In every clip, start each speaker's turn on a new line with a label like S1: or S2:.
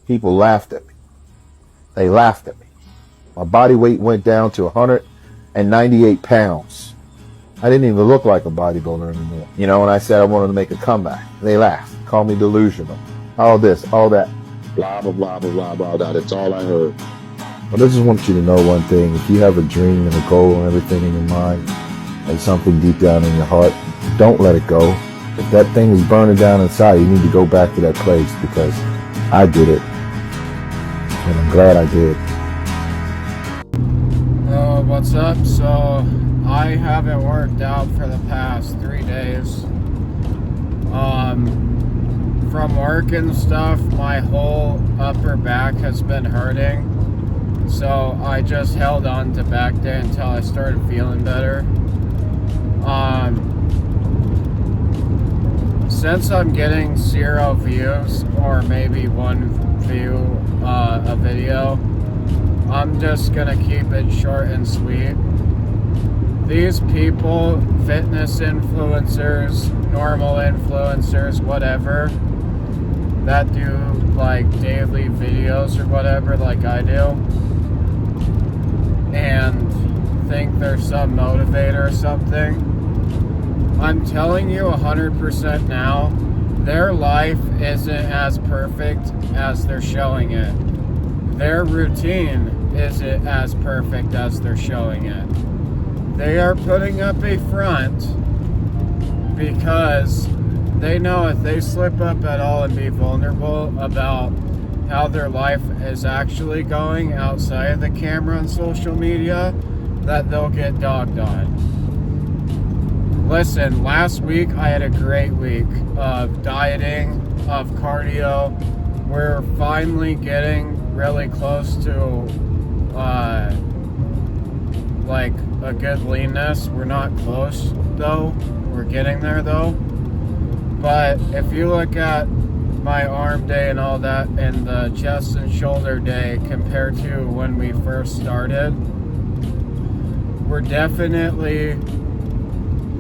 S1: people laughed at me. They laughed at me. My body weight went down to 198 pounds. I didn't even look like a bodybuilder anymore. You know, when I said I wanted to make a comeback, they laughed, called me delusional. All this, all that. Blah, blah, blah, blah, blah, blah, blah. That's all I heard. But I just want you to know one thing. If you have a dream and a goal and everything in your mind and something deep down in your heart, don't let it go. If that thing is burning down inside, you need to go back to that place, because I did it. And I'm glad I did.
S2: What's up? So I haven't worked out for the past 3 days. From work and stuff, my whole upper back has been hurting. So I just held on to back day until I started feeling better. Since I'm getting 0 views, or maybe 1 view a video, I'm just gonna keep it short and sweet. These people, fitness influencers, normal influencers, whatever, that do like daily videos or whatever like I do, and think they're some motivator or something, I'm telling you 100% now, their life isn't as perfect as they're showing it. Their routine isn't as perfect as they're showing it. They are putting up a front because they know if they slip up at all and be vulnerable about how their life is actually going outside of the camera and social media, that they'll get dogged on. Listen, last week I had a great week of dieting, of cardio. We're finally getting really close to like a good leanness. We're not close though. We're getting there though. But if you look at my arm day and all that, and the chest and shoulder day compared to when we first started, we're definitely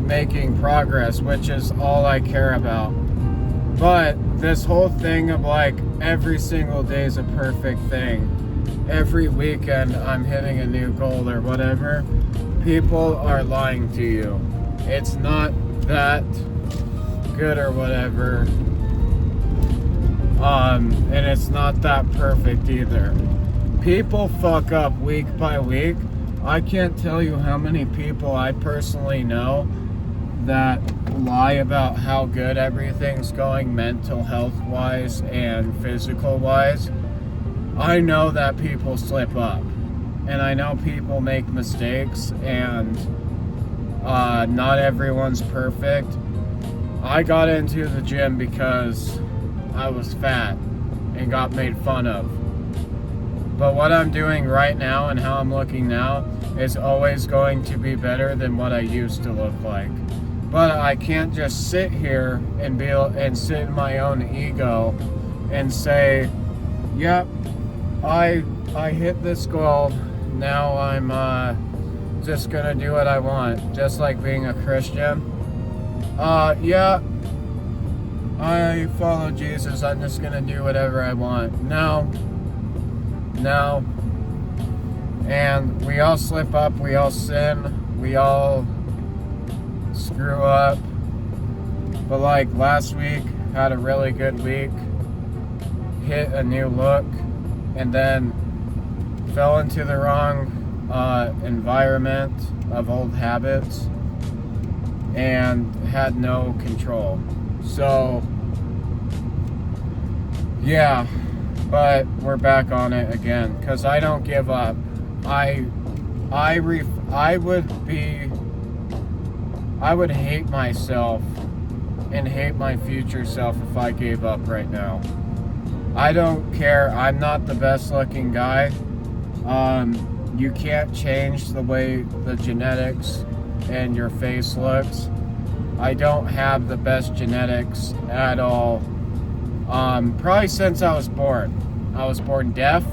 S2: making progress, which is all I care about. But this whole thing of like every single day is a perfect thing, every weekend I'm hitting a new goal or whatever, people are lying to you. It's not that good or whatever, and it's not that perfect either. People fuck up week by week. I can't tell you how many people I personally know that lie about how good everything's going mental health wise and physical wise. I know that people slip up, and I know people make mistakes, and not everyone's perfect. I got into the gym because I was fat and got made fun of. But what I'm doing right now and how I'm looking now is always going to be better than what I used to look like. But I can't just sit here and sit in my own ego and say, yep, I hit this goal, now I'm just gonna do what I want, just like being a Christian. Yeah, I follow Jesus, I'm just gonna do whatever I want. No. And we all slip up, we all sin, we all screw up. But like last week, had a really good week, hit a new look, and then fell into the wrong environment of old habits and had no control. So yeah, but we're back on it again because I don't give up. I would hate myself and hate my future self if I gave up right now. I don't care. I'm not the best looking guy. You can't change the way the genetics and your face looks. I don't have the best genetics at all. Probably since I was born. I was born deaf.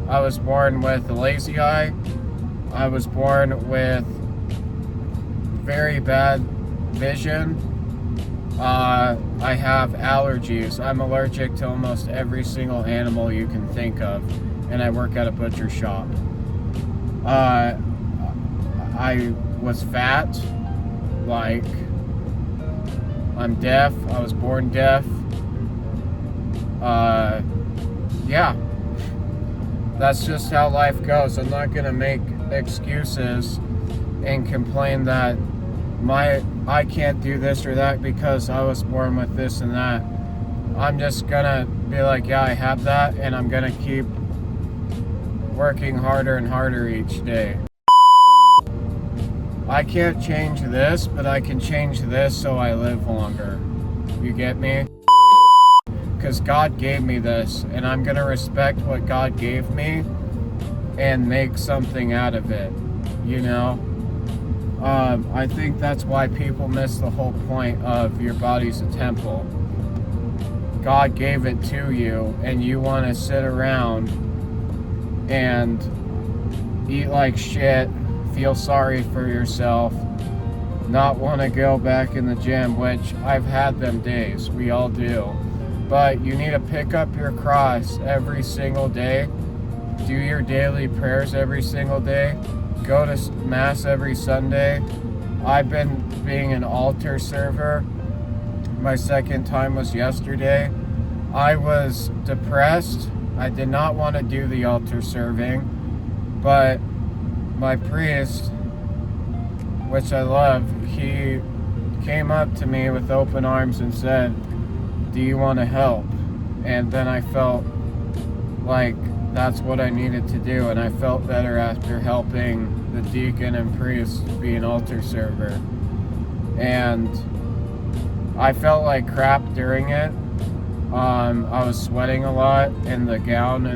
S2: I was born with a lazy eye. I was born with very bad vision. I have allergies. I'm allergic to almost every single animal you can think of, and I work at a butcher shop. I was fat, like, I'm deaf. I was born deaf. Yeah. That's just how life goes. I'm not gonna make excuses and complain that I can't do this or that because I was born with this and that. I'm just gonna be like, yeah, I have that, and I'm gonna keep working harder and harder each day. I can't change this, but I can change this so I live longer. You get me? Because God gave me this, and I'm gonna respect what God gave me and make something out of it, you know? I think that's why people miss the whole point of your body's a temple. God gave it to you, and you want to sit around and eat like shit, feel sorry for yourself, not want to go back in the gym, which I've had them days. We all do. But you need to pick up your cross every single day, do your daily prayers every single day, go to Mass every Sunday. I've been being an altar server. My second time was yesterday. I was depressed. I did not want to do the altar serving, but my priest, which I love, he came up to me with open arms and said, "Do you want to help?" And then I felt like that's what I needed to do, and I felt better after helping the deacon and priest be an altar server. And I felt like crap during it. I was sweating a lot in the gown,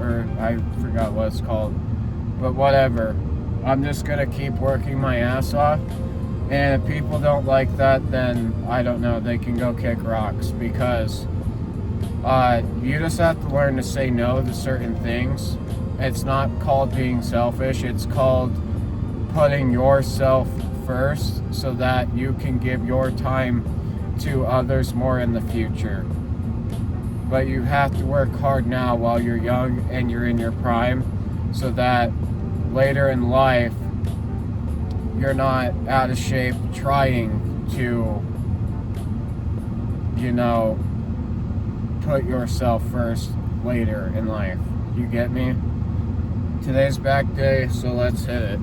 S2: or I forgot what it's called, but whatever. I'm just gonna keep working my ass off, and if people don't like that, then I don't know, they can go kick rocks, because you just have to learn to say no to certain things. It's not called being selfish, it's called putting yourself first so that you can give your time to others more in the future. But you have to work hard now while you're young and you're in your prime, so that later in life you're not out of shape trying to, you know, put yourself first later in life. You get me? Today's back day, so let's hit it.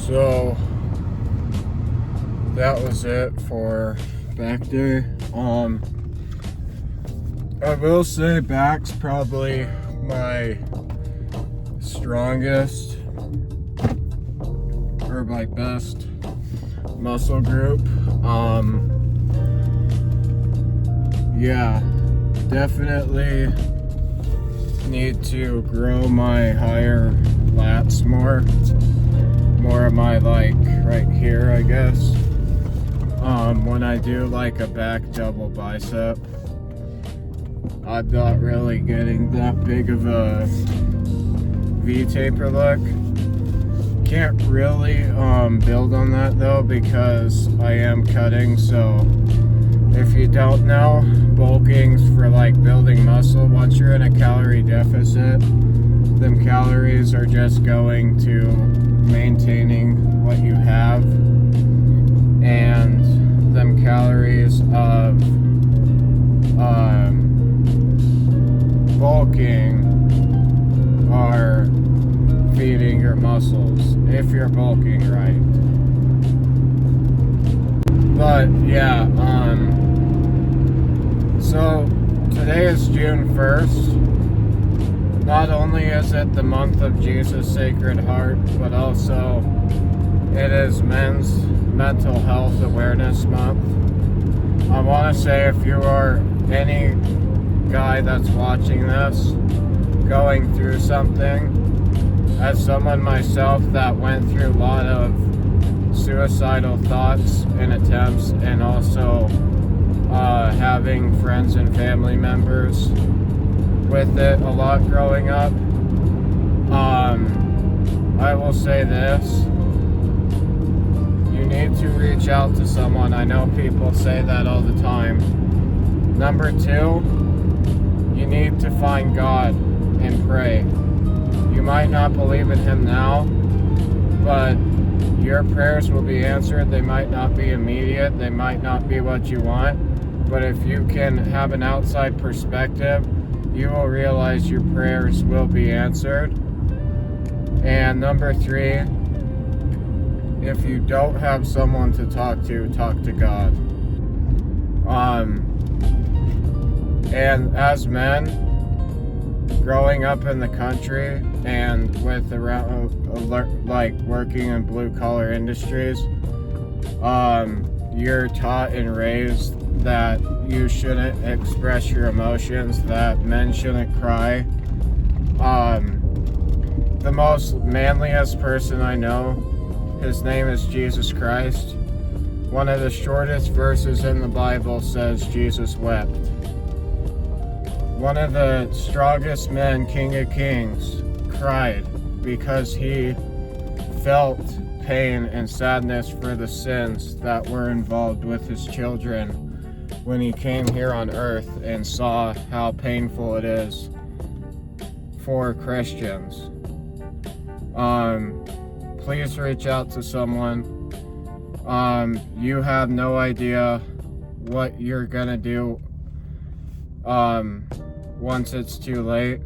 S2: So that was it for back day. I will say back's probably my strongest or my best muscle group. Yeah, definitely need to grow my higher lats more of my, like, right here, I guess. When I do like a back double bicep, I'm not really getting that big of a V-taper look. Can't really build on that though, because I am cutting. So if you don't know, bulking's for like building muscle. Once you're in a calorie deficit, them calories are just going to maintaining what you have, and them calories of bulking are feeding your muscles if you're bulking right. But yeah, so today is June 1st. Not only is it the month of Jesus' Sacred Heart, but also it is Men's Mental Health Awareness Month. I want to say, if you are any guy that's watching this going through something, as someone myself that went through a lot of suicidal thoughts and attempts, and also having friends and family members with it a lot growing up, I will say this: you need to reach out to someone. I know people say that all the time. Number two, you need to find God and pray. You might not believe in Him now, but your prayers will be answered. They might not be immediate, they might not be what you want, but if you can have an outside perspective, you will realize your prayers will be answered. And number three, if you don't have someone to talk to God. And as men, growing up in the country and with around like working in blue collar industries, you're taught and raised that you shouldn't express your emotions, that men shouldn't cry. The most manliest person I know, his name is Jesus Christ. One of the shortest verses in the Bible says Jesus wept. One of the strongest men, King of Kings, cried because he felt pain and sadness for the sins that were involved with his children when he came here on earth and saw how painful it is for Christians. Please reach out to someone. You have no idea what you're gonna do once it's too late.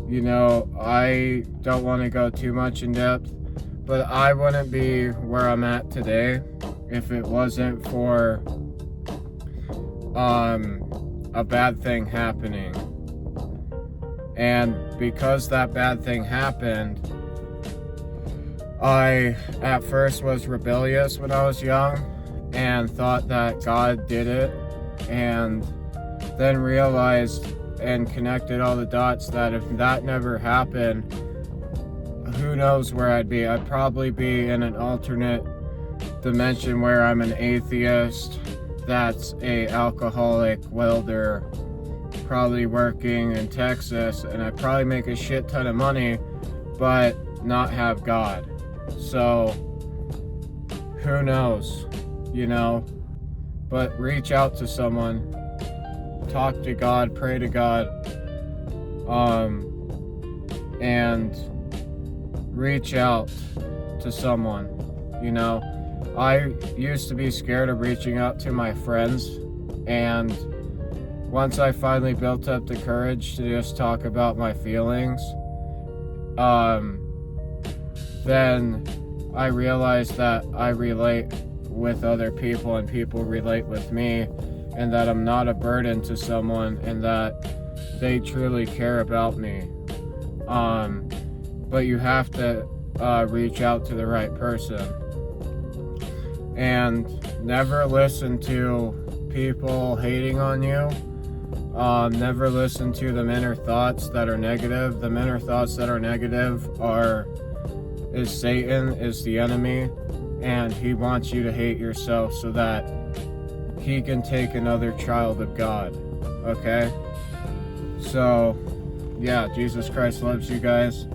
S2: You know, I don't want to go too much in depth, but I wouldn't be where I'm at today if it wasn't for a bad thing happening. And because that bad thing happened, I at first was rebellious when I was young and thought that God did it, and then realized and connected all the dots that if that never happened, who knows where I'd be. I'd probably be in an alternate dimension where I'm an atheist that's a alcoholic welder, probably working in Texas, and I'd probably make a shit ton of money but not have God. So who knows, you know? But reach out to someone, talk to God, pray to God, and reach out to someone. You know, I used to be scared of reaching out to my friends, and once I finally built up the courage to just talk about my feelings, then I realize that I relate with other people and people relate with me, and that I'm not a burden to someone, and that they truly care about me. But you have to reach out to the right person. And never listen to people hating on you. Never listen to the inner thoughts that are negative. The inner thoughts that are negative is Satan, is the enemy, and he wants you to hate yourself so that he can take another child of God. Okay? So, yeah, Jesus Christ loves you guys,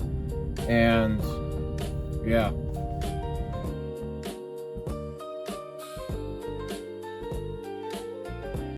S2: and yeah.